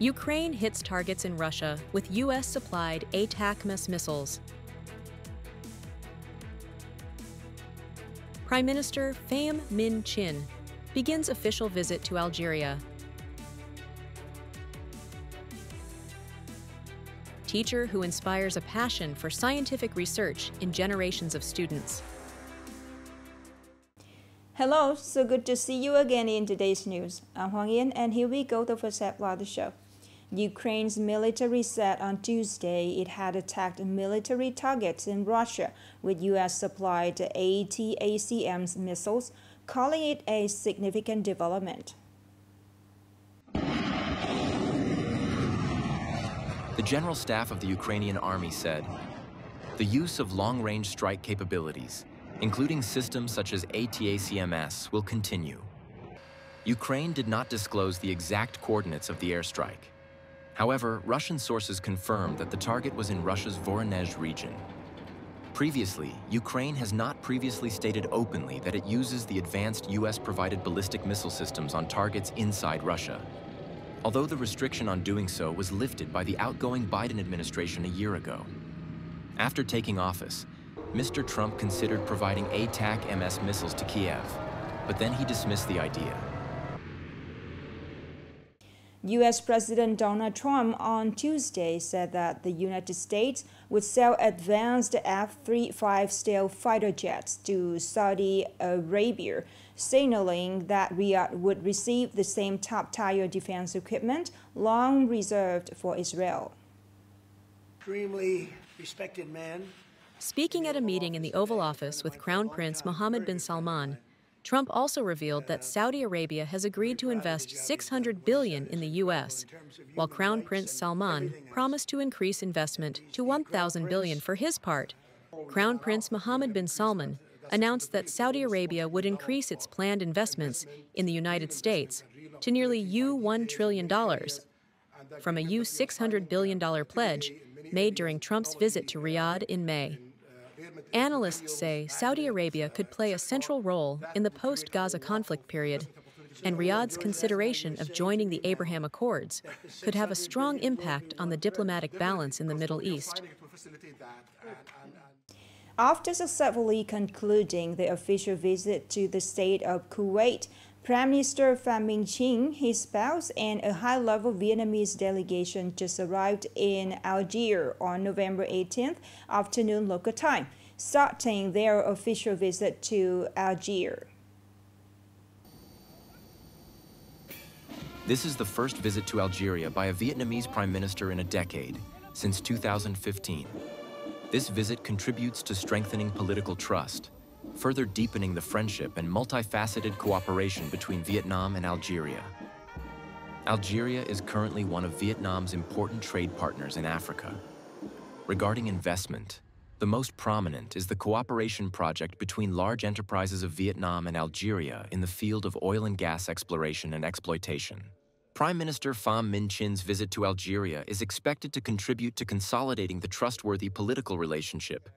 Ukraine hits targets in Russia with US-supplied ATACMS missiles. Prime Minister Phạm Minh Chính begins official visit to Algeria. Teacher who inspires a passion for scientific research in generations of students. Hello, so good to see you again in today's news. I'm Nghiên, and here we go, the first half of the show. Ukraine's military said on Tuesday it had attacked military targets in Russia with US-supplied ATACMS missiles, calling it a significant development. The General Staff of the Ukrainian Army said, the use of long-range strike capabilities, including systems such as ATACMS, will continue. Ukraine did not disclose the exact coordinates of the airstrike. However, Russian sources confirmed that the target was in Russia's Voronezh region. Previously, Ukraine has not previously stated openly that it uses the advanced US-provided ballistic missile systems on targets inside Russia, although the restriction on doing so was lifted by the outgoing Biden administration a year ago. After taking office, Mr. Trump considered providing ATACMS missiles to Kiev, but then he dismissed the idea. U.S. President Donald Trump on Tuesday said that the United States would sell advanced F-35 stealth fighter jets to Saudi Arabia, signaling that Riyadh would receive the same top-tier defense equipment long reserved for Israel. Extremely respected man. Speaking at a meeting in the Oval Office with Crown Prince Mohammed bin Salman, Trump also revealed that Saudi Arabia has agreed to invest $600 billion in the U.S., while Crown Prince Salman promised to increase investment to $1,000 billion for his part. Crown Prince Mohammed bin Salman announced that Saudi Arabia would increase its planned investments in the United States to nearly $1 trillion from a $600 billion pledge made during Trump's visit to Riyadh in May. Analysts say Saudi Arabia could play a central role in the post-Gaza conflict period, and Riyadh's consideration of joining the Abraham Accords could have a strong impact on the diplomatic balance in the Middle East. After successfully concluding the official visit to the state of Kuwait, Prime Minister Phạm Minh Chính, his spouse, and a high-level Vietnamese delegation just arrived in Algeria on November 18th afternoon local time, starting their official visit to Algeria. This is the first visit to Algeria by a Vietnamese prime minister in a decade, since 2015. This visit contributes to strengthening political trust, further deepening the friendship and multifaceted cooperation between Vietnam and Algeria. Algeria is currently one of Vietnam's important trade partners in Africa. Regarding investment, the most prominent is the cooperation project between large enterprises of Vietnam and Algeria in the field of oil and gas exploration and exploitation. Prime Minister Phạm Minh Chính visit to Algeria is expected to contribute to consolidating the trustworthy political relationship,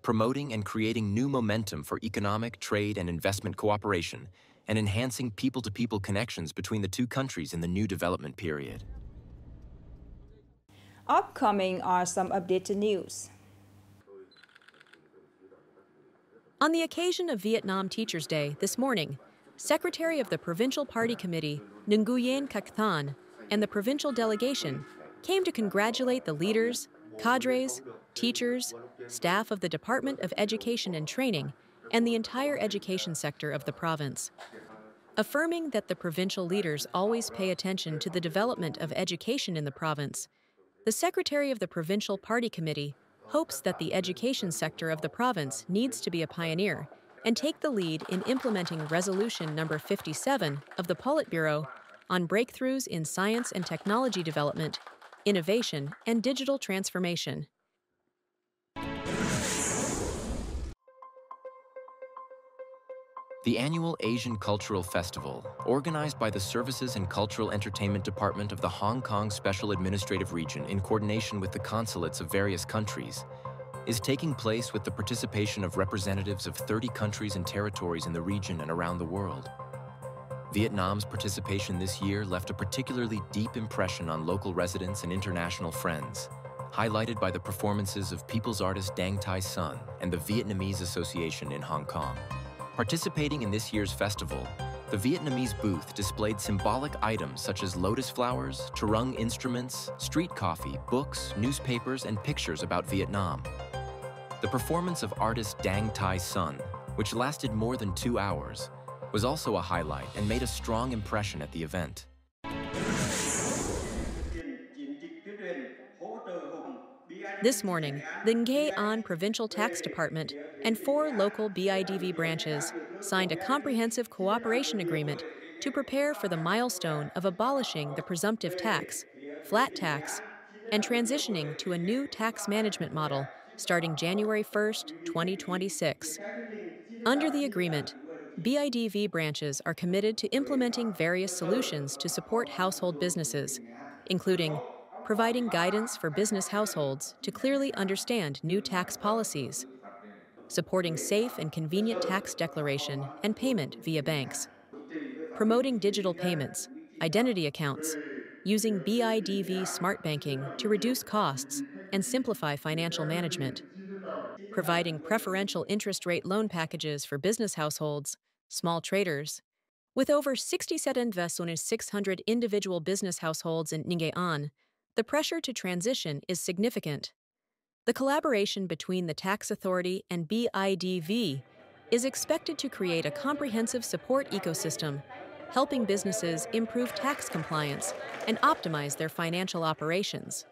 promoting and creating new momentum for economic, trade, and investment cooperation, and enhancing people-to-people connections between the two countries in the new development period. Upcoming are some updated news. On the occasion of Vietnam Teachers' Day this morning, Secretary of the Provincial Party Committee, Nguyen Quoc Thanh, and the provincial delegation came to congratulate the leaders, cadres, teachers, staff of the Department of Education and Training, and the entire education sector of the province. Affirming that the provincial leaders always pay attention to the development of education in the province, the Secretary of the Provincial Party Committee hopes that the education sector of the province needs to be a pioneer and take the lead in implementing Resolution Number 57 of the Politburo on breakthroughs in science and technology development, innovation, and digital transformation. The annual Asian Cultural Festival, organized by the Services and Cultural Entertainment Department of the Hong Kong Special Administrative Region in coordination with the consulates of various countries, is taking place with the participation of representatives of 30 countries and territories in the region and around the world. Vietnam's participation this year left a particularly deep impression on local residents and international friends, highlighted by the performances of people's artist Dang Thai Son and the Vietnamese Association in Hong Kong. Participating in this year's festival, the Vietnamese booth displayed symbolic items such as lotus flowers, Trung instruments, street coffee, books, newspapers, and pictures about Vietnam. The performance of artist Dang Thai Son, which lasted more than 2 hours, was also a highlight and made a strong impression at the event. This morning, the Nghệ An Provincial Tax Department and 4 local BIDV branches signed a comprehensive cooperation agreement to prepare for the milestone of abolishing the presumptive tax, flat tax, and transitioning to a new tax management model starting January 1st, 2026. Under the agreement, BIDV branches are committed to implementing various solutions to support household businesses, including providing guidance for business households to clearly understand new tax policies, supporting safe and convenient tax declaration and payment via banks, promoting digital payments, identity accounts, using BIDV smart banking to reduce costs and simplify financial management, providing preferential interest rate loan packages for business households, small traders. With over 67,600 individual business households in Nghệ An, the pressure to transition is significant. The collaboration between the tax authority and BIDV is expected to create a comprehensive support ecosystem, helping businesses improve tax compliance and optimize their financial operations.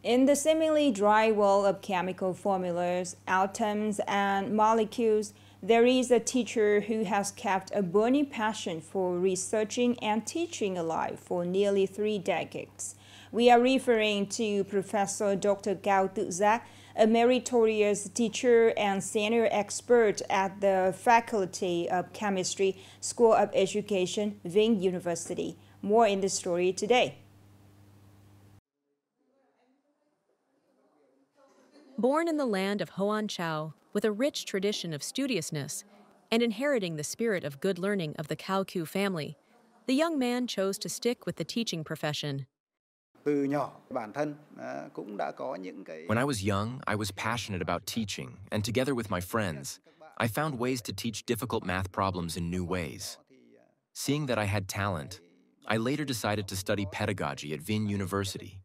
In the seemingly dry world of chemical formulas, atoms, and molecules, there is a teacher who has kept a burning passion for researching and teaching alive for nearly 3 decades. We are referring to Professor Dr. Cao Tự Giác, a meritorious teacher and senior expert at the Faculty of Chemistry, School of Education, Vinh University. More in this story today. Born in the land of Hoan Chow, with a rich tradition of studiousness, and inheriting the spirit of good learning of the Cao Cu family, the young man chose to stick with the teaching profession. When I was young, I was passionate about teaching, and together with my friends, I found ways to teach difficult math problems in new ways. Seeing that I had talent, I later decided to study pedagogy at Vinh University.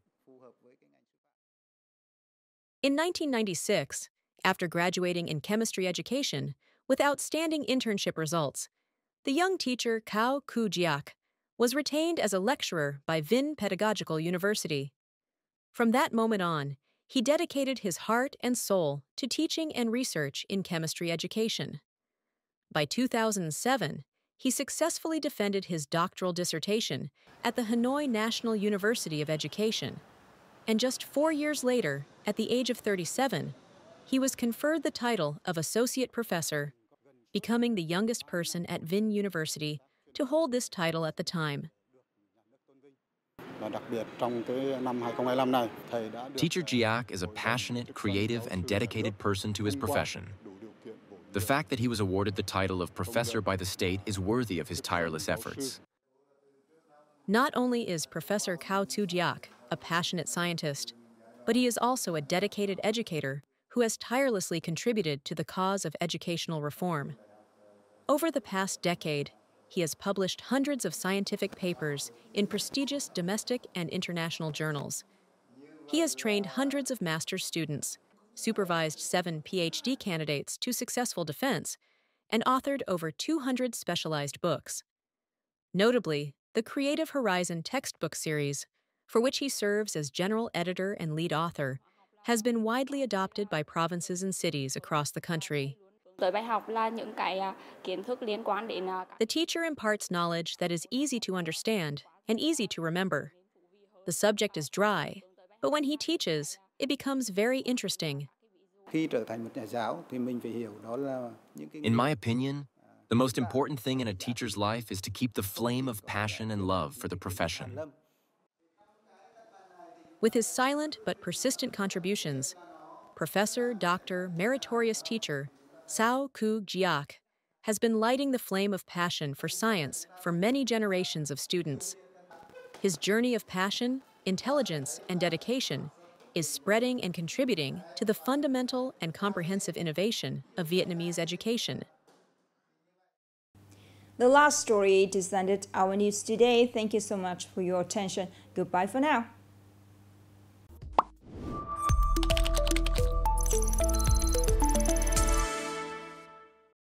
In 1996, after graduating in chemistry education with outstanding internship results, the young teacher Cao Cu Giak was retained as a lecturer by Vinh Pedagogical University. From that moment on, he dedicated his heart and soul to teaching and research in chemistry education. By 2007, he successfully defended his doctoral dissertation at the Hanoi National University of Education, and just 4 years later, at the age of 37, he was conferred the title of Associate Professor, becoming the youngest person at Vinh University to hold this title at the time. Teacher Giak is a passionate, creative, and dedicated person to his profession. The fact that he was awarded the title of professor by the state is worthy of his tireless efforts. Not only is Professor Cao Tu Giak a passionate scientist, but he is also a dedicated educator who has tirelessly contributed to the cause of educational reform. Over the past decade, he has published hundreds of scientific papers in prestigious domestic and international journals. He has trained hundreds of master's students, supervised 7 PhD candidates to successful defense, and authored over 200 specialized books. Notably, the Creative Horizon textbook series, for which he serves as general editor and lead author, has been widely adopted by provinces and cities across the country. The teacher imparts knowledge that is easy to understand and easy to remember. The subject is dry, but when he teaches, it becomes very interesting. In my opinion, the most important thing in a teacher's life is to keep the flame of passion and love for the profession. With his silent but persistent contributions, Professor, Doctor, Meritorious Teacher Sao Ku Giak, has been lighting the flame of passion for science for many generations of students. His journey of passion, intelligence, and dedication is spreading and contributing to the fundamental and comprehensive innovation of Vietnamese education. The last story descended our news today. Thank you so much for your attention. Goodbye for now.